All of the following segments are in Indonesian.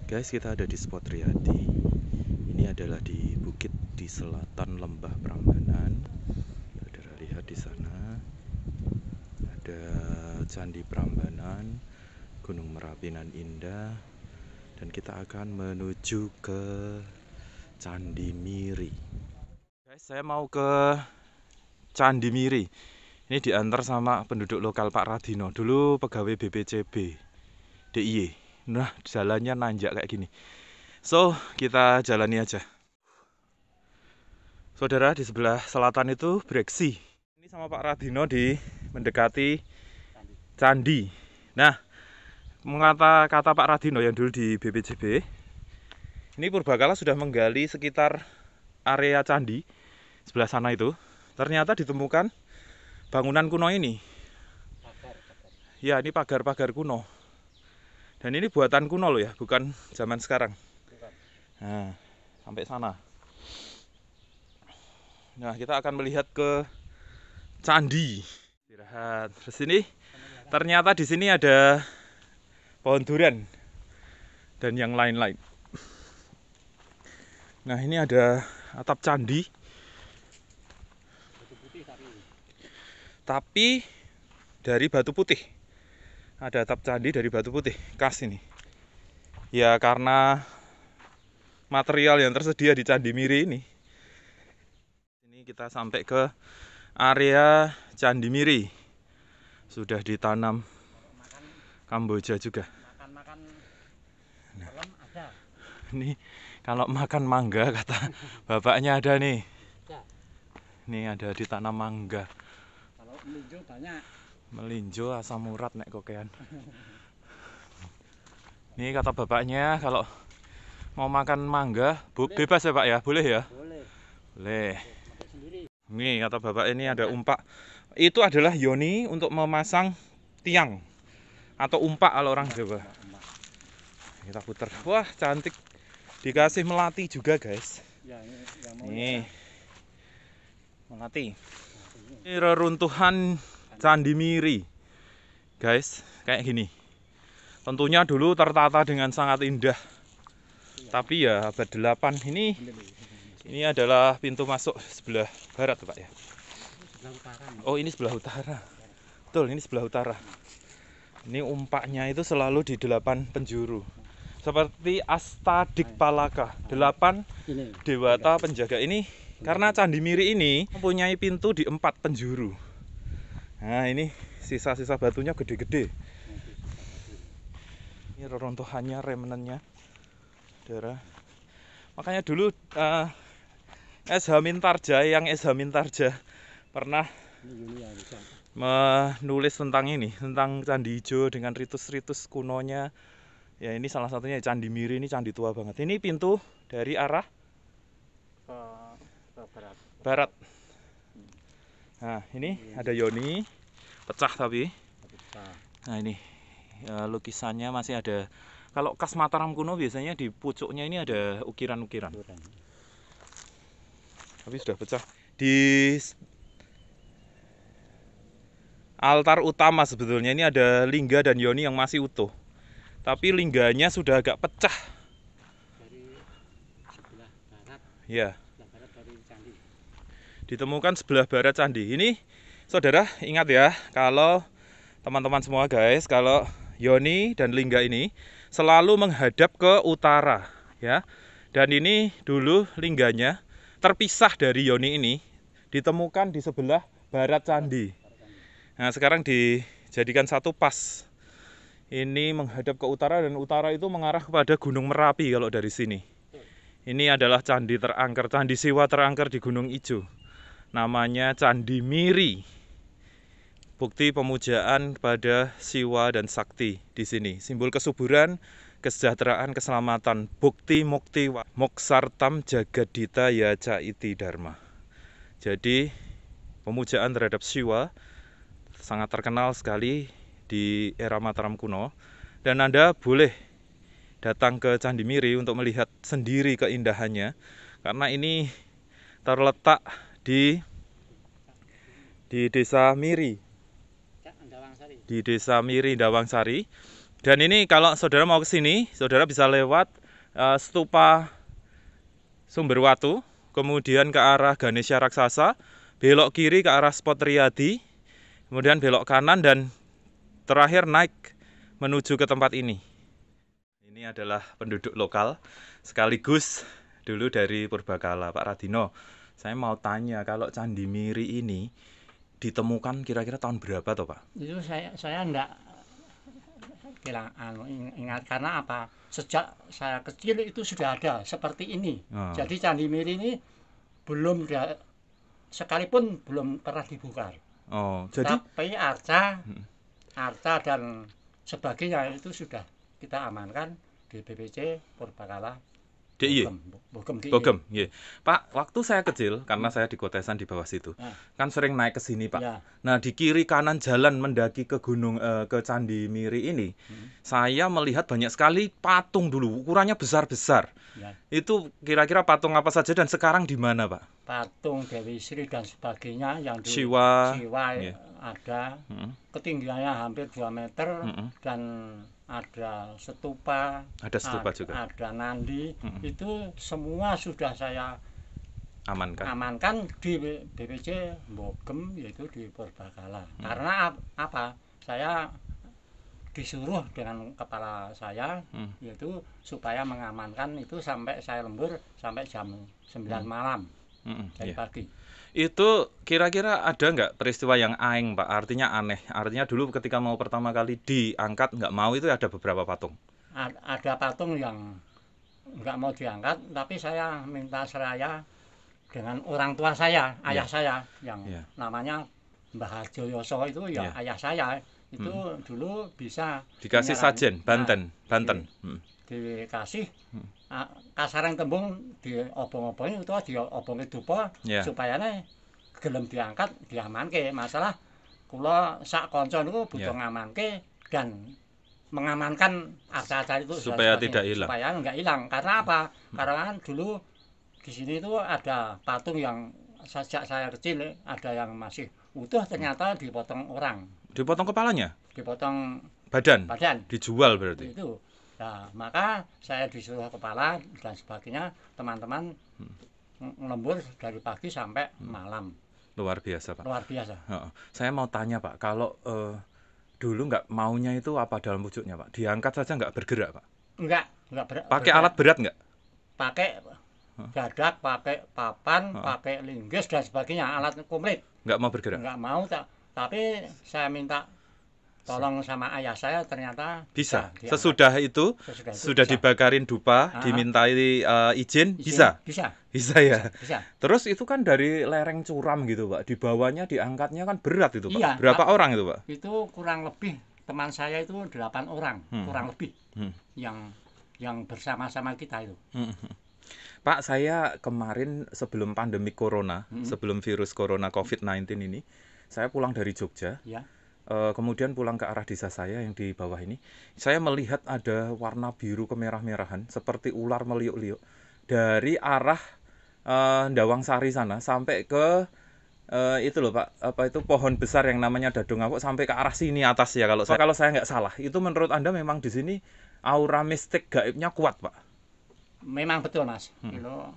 Guys, kita ada di spot Riyadi. Ini adalah di bukit di selatan Lembah Prambanan. Saudara lihat di sana ada Candi Prambanan, Gunung Merapi nan indah, dan kita akan menuju ke Candi Miri. Guys, saya mau ke Candi Miri. Ini diantar sama penduduk lokal Pak Radino, dulu pegawai BPCB DIY. Nah, jalannya nanjak kayak gini. So, kita jalani aja. Saudara, di sebelah selatan itu Breksi. Ini sama Pak Radino di mendekati candi. Nah, kata Pak Radino yang dulu di BPCB, ini purbakala sudah menggali sekitar area candi sebelah sana itu. Ternyata ditemukan bangunan kuno ini. Ya, ini pagar-pagar kuno. Dan ini buatan kuno loh ya, bukan zaman sekarang. Nah, sampai sana. Nah, kita akan melihat ke candi. Istirahat. Terus ini ternyata di sini ada pohon durian dan yang lain-lain. Nah, ini ada atap candi. Tapi dari batu putih. Ada atap candi dari batu putih, khas ini. Ya karena material yang tersedia di Candi Miri ini. Ini kita sampai ke area Candi Miri. Sudah ditanam Kamboja juga. Nah, ini kalau makan mangga kata bapaknya ada nih. Ini ada ditanam mangga. Kalau melinjo banyak. Melinjo asam urat nek kokean. Ini kata bapaknya kalau mau makan mangga bebas ya Pak ya, boleh ya? Boleh. Boleh. Ini kata bapak ini ada umpak. Itu adalah yoni untuk memasang tiang atau umpak kalau orang Jawa. Kita putar. Wah cantik. Dikasih melati juga guys. Nih melati. Ini reruntuhan Candi Miri, guys, kayak gini. Tentunya dulu tertata dengan sangat indah. Tapi ya abad 8 ini adalah pintu masuk sebelah barat, Pak ya. Oh, ini sebelah utara. Betul, ini sebelah utara. Ini umpaknya itu selalu di 8 penjuru. Seperti Astadikpalaka, 8 dewata penjaga ini. Karena Candi Miri ini mempunyai pintu di 4 penjuru. Nah ini sisa-sisa batunya gede-gede. Ini reruntuhannya, remnantnya, saudara. Makanya dulu S.H. Mintarja, yang S.H. Mintarja pernah menulis tentang ini, tentang Candi Ijo dengan ritus-ritus kunonya. Ya ini salah satunya Candi Miri, ini candi tua banget. Ini pintu dari arah barat. Nah ini ada yoni pecah tapi. Nah ini ya, lukisannya masih ada. Kalau khas Mataram kuno biasanya di pucuknya ini ada ukiran-ukiran. Tapi sudah pecah. Di altar utama sebetulnya ini ada lingga dan yoni yang masih utuh. Tapi lingganya sudah agak pecah. Dari sebelah barat. Ya. Sebelah barat dari candi. Ditemukan sebelah barat candi. Ini saudara ingat ya, kalau teman-teman semua guys, kalau yoni dan lingga ini selalu menghadap ke utara ya. Dan ini dulu lingganya terpisah dari yoni ini ditemukan di sebelah barat candi. Nah, sekarang dijadikan satu pas. Ini menghadap ke utara dan utara itu mengarah kepada Gunung Merapi kalau dari sini. Ini adalah candi terangker, candi Siwa terangker di Gunung Ijo. Namanya Candi Miri. Bukti pemujaan pada Siwa dan Sakti di sini. Simbol kesuburan, kesejahteraan, keselamatan. Bukti mukti moksartam jagadita yaca iti dharma. Jadi pemujaan terhadap Siwa sangat terkenal sekali di era Mataram kuno. Dan Anda boleh datang ke Candi Miri untuk melihat sendiri keindahannya. Karena ini terletak di desa Miri. Di desa Miri Dawangsari. Dan ini kalau saudara mau ke sini, saudara bisa lewat stupa Sumberwatu, kemudian ke arah Ganesha Raksasa, belok kiri ke arah Spot Riyadi, kemudian belok kanan dan terakhir naik menuju ke tempat ini. Ini adalah penduduk lokal sekaligus dulu dari Purbakala, Pak Radino. Saya mau tanya, kalau Candi Miri ini ditemukan kira-kira tahun berapa toh, Pak? Itu saya enggak bilang ingat karena apa? Sejak saya kecil itu sudah ada seperti ini. Oh. Jadi Candi Miri ini belum sekalipun belum pernah dibuka. Oh, jadi Tapi arca dan sebagainya itu sudah kita amankan di BPC Purbakala. DIY. Bogem DIY. Bogem, yeah. Pak, waktu saya kecil, karena saya di Kotesan di bawah situ, Nah, kan sering naik ke sini, Pak. ya. Nah, di kiri kanan jalan mendaki ke gunung ke Candi Miri ini, saya melihat banyak sekali patung dulu, ukurannya besar-besar. Ya. Itu kira-kira patung apa saja dan sekarang di mana, Pak? Patung Dewi Sri dan sebagainya yang di Siwa, yeah. Ada, ketinggiannya hampir 2 meter dan ada stupa, juga. Ada nandi, itu semua sudah saya amankan di BPC Bogem, yaitu di Purbakala. Karena apa? Saya disuruh dengan kepala saya, yaitu supaya mengamankan itu sampai saya lembur sampai jam 9 malam dari pagi. Itu kira-kira ada nggak peristiwa yang aing, Pak? Artinya aneh. Artinya dulu ketika mau pertama kali diangkat nggak mau, itu ada beberapa patung. Ada patung yang nggak mau diangkat, tapi saya minta seraya dengan orang tua saya, ayah saya yang namanya Mbah Harjoyoso itu ya ayah saya. Itu dulu bisa dikasih sajen, Banten. Dikasih kasarang tembung di obong-obongnya itu di obongnya dupa supaya gelem diangkat diamanke. Masalah kula sak kanca niku butuh ngamanke dan mengamankan arca-arca itu supaya tidak hilang. Supaya enggak hilang. Karena apa? Karena kan dulu di sini itu ada patung yang sejak saya kecil ada yang masih utuh, ternyata dipotong orang. Dipotong kepalanya? Dipotong badan. Dijual berarti. Itu. Nah, maka saya disuruh kepala dan sebagainya, teman-teman lembur dari pagi sampai malam. Luar biasa, Pak. Luar biasa. Saya mau tanya, Pak, kalau dulu nggak maunya itu apa dalam wujudnya, Pak? Diangkat saja nggak bergerak, Pak? Enggak berat. Pakai alat berat nggak? Pakai dadak, pakai papan, pakai linggis dan sebagainya, alat komplit. Nggak mau bergerak? Nggak mau, tapi saya minta tolong sama ayah saya, ternyata bisa. Sesudah itu sudah bisa. Dibakarin dupa, dimintai izin, bisa. Bisa ya. Bisa. Terus itu kan dari lereng curam gitu, Pak. Di bawahnya diangkatnya kan berat itu, Pak. Iya, berapa orang itu, Pak? Itu kurang lebih teman saya itu 8 orang, kurang lebih. Yang bersama-sama kita itu. Pak, saya kemarin sebelum pandemi corona, sebelum virus corona COVID-19 ini, saya pulang dari Jogja. Ya. Kemudian pulang ke arah desa saya yang di bawah ini, saya melihat ada warna biru kemerah-merahan seperti ular meliuk-liuk dari arah Ndawang Sari sana sampai ke itu loh, Pak, apa itu pohon besar yang namanya Dadung Awuk sampai ke arah sini atas ya kalau saya nggak salah. Itu menurut Anda memang di sini aura mistik gaibnya kuat, Pak? Memang betul, Mas. Itu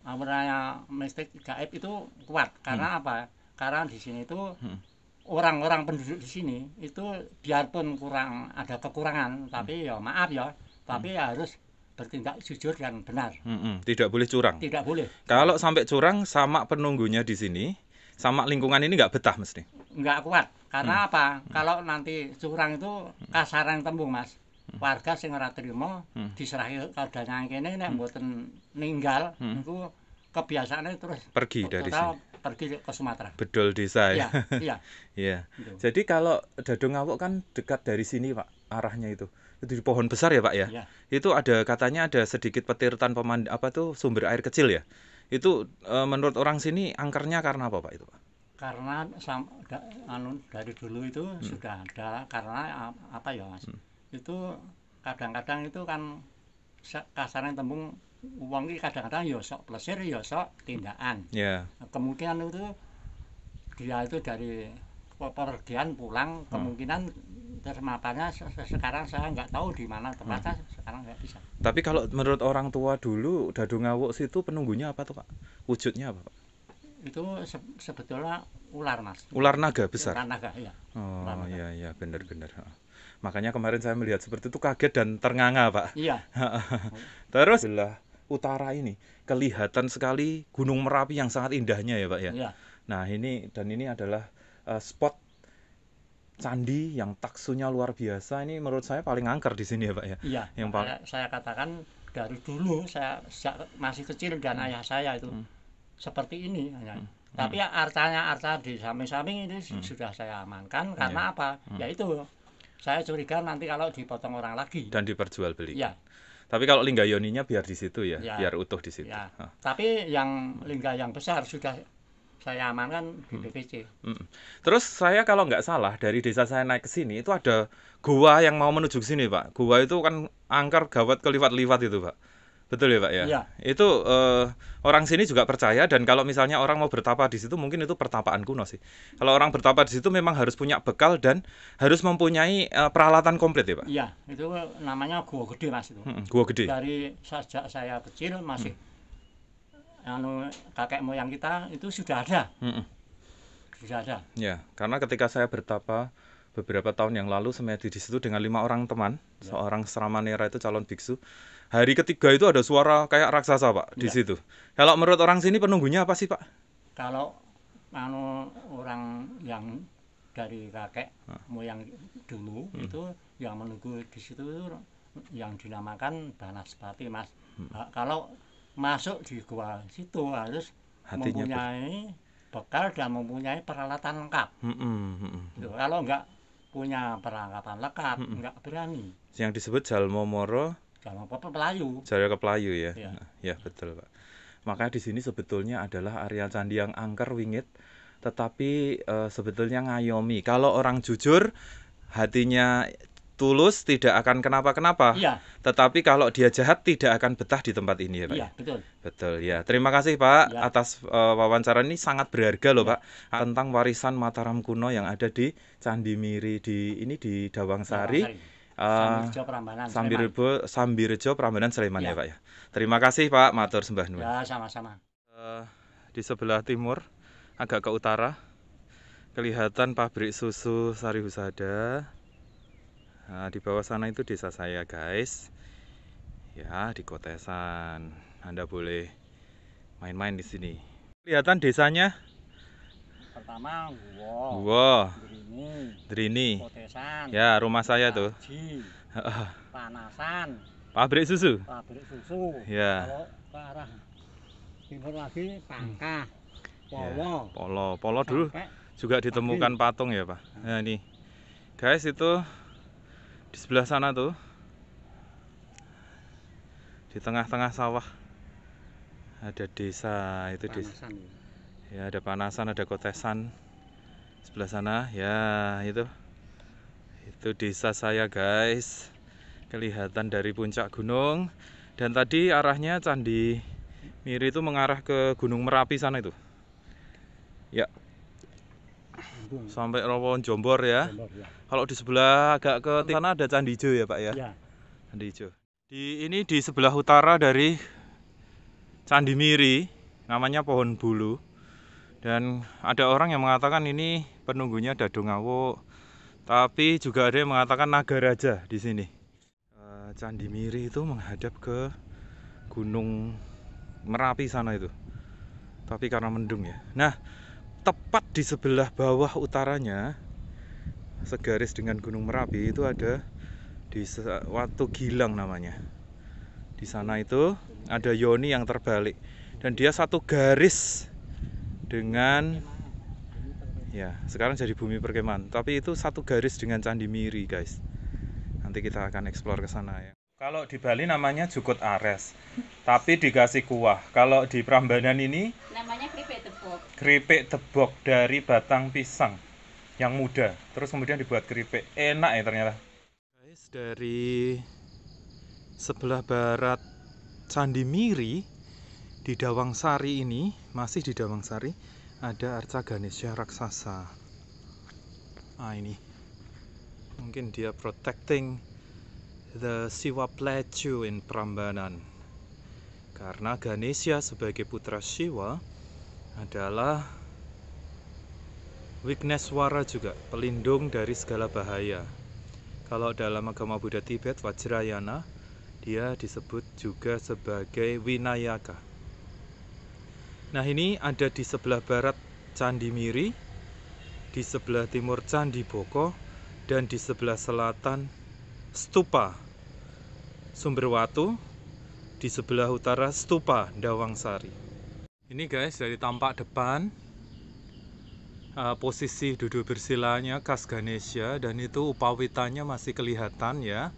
aura mistik gaib itu kuat karena apa? Karena di sini itu orang-orang penduduk di sini itu biarpun kurang ada kekurangan, tapi ya maaf ya, tapi harus bertindak jujur dan benar. Tidak boleh curang. Tidak boleh. Kalau sampai curang, sama penunggunya di sini, sama lingkungan ini nggak betah mesti. Nggak kuat. Karena apa? Kalau nanti curang itu kasaran tembung, Mas. Warga sing ora trimo diserahi kadang kene nek mboten ninggal niku kebiasaannya terus pergi dari sini. Pergi ke Sumatera. Bedol desa ya. Iya. Iya. Jadi kalau Dadung Awuk kan dekat dari sini, Pak, arahnya itu. Itu di pohon besar ya, Pak ya. Iya. Itu ada katanya ada sedikit petirtan sumber air kecil ya. Itu menurut orang sini angkernya karena apa, Pak, itu, Pak? Karena dari dulu itu sudah ada, karena apa ya, Mas? Itu kadang-kadang itu kan kasarnya tembung uang ini kadang-kadang ya sok plesir ya sok tindakan. Kemungkinan itu dia itu dari pergian pulang, kemungkinan Terus mapanya sekarang saya nggak tahu di mana tempatnya, sekarang nggak bisa. Tapi kalau menurut orang tua dulu, Dadungawuk situ penunggunya apa tuh Pak? Wujudnya apa Pak? Itu sebetulnya ular Mas. Ular naga besar? Ular naga, iya. Oh iya benar-benar. Makanya kemarin saya melihat seperti itu kaget dan ternganga Pak. Iya. Terus sebelah utara ini kelihatan sekali Gunung Merapi yang sangat indahnya ya Pak ya. Iya. Nah ini adalah spot candi yang taksunya luar biasa. Ini menurut saya paling angker di sini ya Pak ya. Iya. Yang saya katakan dari dulu saya masih kecil dan ayah saya itu seperti ini hanya. Tapi arca di samping-samping ini sudah saya amankan karena apa? Yaitu saya curiga nanti kalau dipotong orang lagi dan diperjualbelikan. Ya. Tapi kalau lingga yoninya biar di situ ya, biar utuh di situ. Ya. Tapi yang lingga yang besar sudah saya amankan di BPC. Terus saya kalau nggak salah dari desa saya naik ke sini itu ada gua yang mau menuju ke sini Pak. Gua itu kan angker gawat keliwat-liwat itu Pak. Betul ya Pak ya? Ya. Itu orang sini juga percaya, dan kalau misalnya orang mau bertapa di situ mungkin itu pertapaan kuno sih. Kalau orang bertapa di situ memang harus punya bekal dan harus mempunyai peralatan komplit ya Pak? Iya, itu namanya gua gede Mas itu. Gua gede. Dari sejak saya kecil masih kakek moyang kita itu sudah ada. Sudah ada. Ya, karena ketika saya bertapa beberapa tahun yang lalu semedi di situ dengan 5 orang teman, seorang Sramanera itu calon biksu. Hari ketiga itu ada suara kayak raksasa Pak di situ. Kalau menurut orang sini penunggunya apa sih Pak? Kalau orang yang dari kakek moyang dulu itu yang menunggu di situ yang dinamakan Banaspati Mas. Kalau masuk di gua situ harus mempunyai bekal dan mempunyai peralatan lengkap. Kalau enggak punya perlengkapan lengkap, enggak berani. Yang disebut Jalmo Moro, Jalmo Pelayu. Jalmo Pelayu ya. Ya betul Pak. Makanya di sini sebetulnya adalah area candi yang angker wingit, tetapi sebetulnya ngayomi. Kalau orang jujur, hatinya tulus, tidak akan kenapa-kenapa. Iya. Tetapi kalau dia jahat tidak akan betah di tempat ini ya Pak. Iya, betul. Betul ya. Terima kasih Pak atas wawancara ini, sangat berharga loh Pak, tentang warisan Mataram kuno yang ada di Candi Miri di Dawangsari. Sambirejo Prambanan Sleman ya Pak ya. Terima kasih Pak, matur sembah nuwun. Ya, sama-sama. Di sebelah timur agak ke utara kelihatan pabrik susu Sari Husada. Nah, di bawah sana itu desa saya guys. Ya, di Kotesan. Anda boleh main-main di sini. Kelihatan desanya. Pertama Gua. Drini. Kotesan. Ya, rumah saya tuh. Panasan. Pabrik susu. Pabrik susu. Ya. Kalau ke arah timur lagi Pangkah. Polo dulu juga ditemukan patung ya Pak. Nah ini guys, itu di sebelah sana tuh, di tengah-tengah sawah ada desa itu desa. Ya, ada Panasan, ada Kotesan sebelah sana ya. Itu desa saya guys, kelihatan dari puncak gunung. Dan tadi arahnya Candi Miri itu mengarah ke Gunung Merapi sana itu ya, sampai Rawon Jombor ya. Kalau di sebelah agak ke sana ada Candi Ijo ya Pak ya. Candi Ijo. Di sebelah utara dari Candi Miri namanya Pohon Bulu. Dan ada orang yang mengatakan ini penunggunya Dadungawuk. Tapi juga ada yang mengatakan Nagaraja di sini. Candi Miri itu menghadap ke Gunung Merapi sana itu. Tapi karena mendung ya. Nah, tepat di sebelah bawah utaranya, segaris dengan Gunung Merapi, itu ada di Watu Gilang namanya. Di sana itu ada yoni yang terbalik dan dia satu garis dengan, ya sekarang jadi bumi perkemahan, tapi itu satu garis dengan Candi Miri guys. Nanti kita akan eksplor ke sana ya. Kalau di Bali namanya Jukut Ares, tapi dikasih kuah. Kalau di Prambanan ini namanya keripik tebok. Keripik tebok dari batang pisang yang muda, terus kemudian dibuat keripik. Enak ya ternyata. Guys, dari sebelah barat Candi Miri di Dawangsari ini, masih di Dawangsari, ada arca Ganesha raksasa. Nah ini Mungkin dia protecting the Siwa Plateau in Prambanan. Karena Ganesha sebagai putra Siwa adalah Wigneswara juga, pelindung dari segala bahaya. Kalau dalam agama Buddha Tibet, Vajrayana, dia disebut juga sebagai Winayaka. Nah, ini ada di sebelah barat Candi Miri, di sebelah timur Candi Boko, dan di sebelah selatan Stupa Sumberwatu, di sebelah utara Stupa Dawangsari. Ini guys, dari tampak depan, posisi duduk bersilanya khas Ganesha, dan itu upawitannya masih kelihatan ya,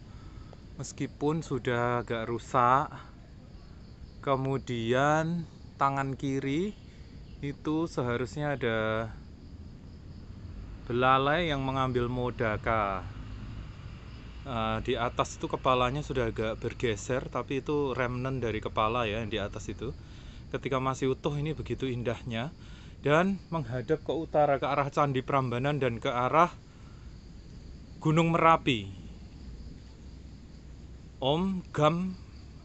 meskipun sudah agak rusak. Kemudian tangan kiri itu seharusnya ada belalai yang mengambil modaka. Di atas itu kepalanya sudah agak bergeser, tapi itu remnant dari kepala ya, yang di atas itu. Ketika masih utuh ini begitu indahnya, dan menghadap ke utara, ke arah Candi Prambanan dan ke arah Gunung Merapi. Om Gam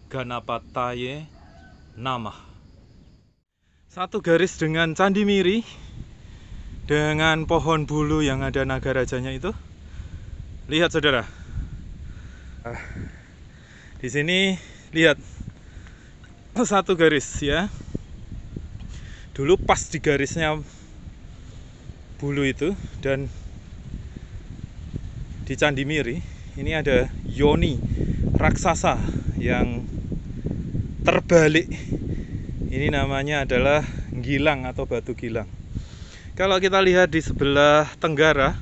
Ganapataye Namah. Satu garis dengan Candi Miri, dengan pohon bulu yang ada naga rajanya itu. Lihat saudara, di sini lihat satu garis ya. Dulu pas di garisnya bulu itu, dan di Candi Miri ini ada yoni raksasa yang terbalik. Ini namanya adalah gilang atau batu gilang. Kalau kita lihat di sebelah tenggara,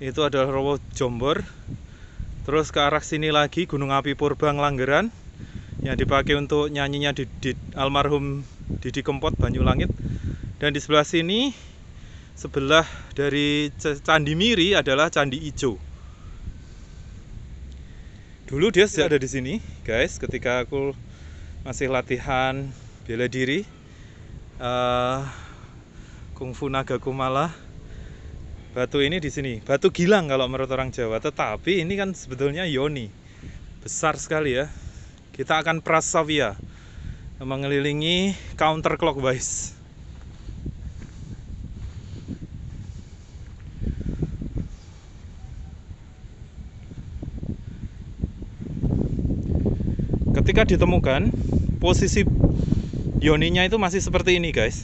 itu adalah Rowo Jombor. Terus ke arah sini lagi Gunung Api Purba Nglanggeran, yang dipakai untuk nyanyinya di almarhum Didi Kempot Banyulangit. Dan di sebelah sini, sebelah dari Candi Miri adalah Candi Ijo. Dulu dia sudah ada di sini, guys, ketika aku masih latihan bela diri, Kungfu Naga Kumala. Batu ini di sini, batu gilang kalau menurut orang Jawa, tetapi ini kan sebetulnya yoni. Besar sekali ya. Kita akan prasavia, mengelilingi counterclockwise. Ketika ditemukan, posisi yoninya itu masih seperti ini guys,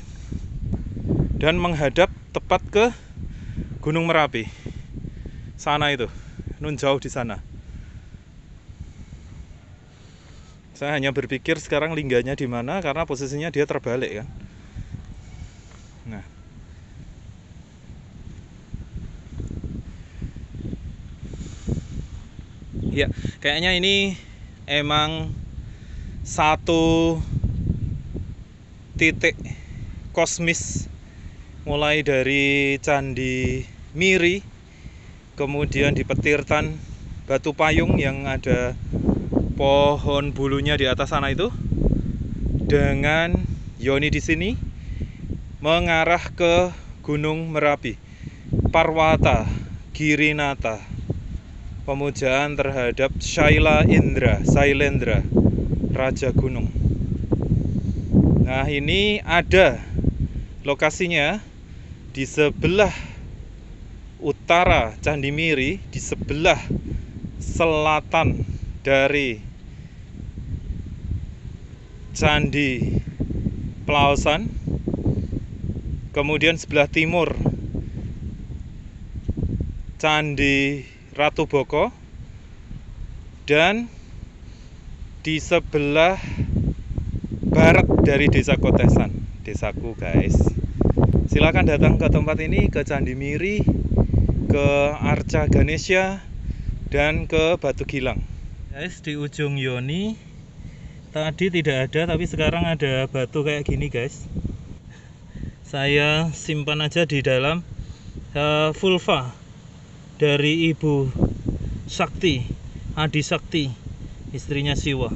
dan menghadap tepat ke Gunung Merapi sana itu, nun jauh di sana. Saya hanya berpikir sekarang lingganya di mana, karena posisinya dia terbalik kan. Nah, ya kayaknya ini emang satu titik kosmis, mulai dari Candi Miri, kemudian di Petirtan Batu Payung yang ada pohon bulunya di atas sana itu, dengan yoni di sini mengarah ke Gunung Merapi, Parwata Girinata, pemujaan terhadap Sailendra, Raja Gunung. Nah, ini ada lokasinya di sebelah utara Candi Miri, di sebelah selatan dari Candi Plaosan, kemudian sebelah timur Candi Ratu Boko, dan di sebelah barat dari Desa Kotesan, desaku guys. Silakan datang ke tempat ini, ke Candi Miri, ke Arca Ganesha, dan ke Batu Gilang. Guys, di ujung yoni tadi tidak ada, tapi sekarang ada batu kayak gini guys. Saya simpan aja di dalam vulva dari Ibu Sakti, Adi Sakti, istrinya Siwa.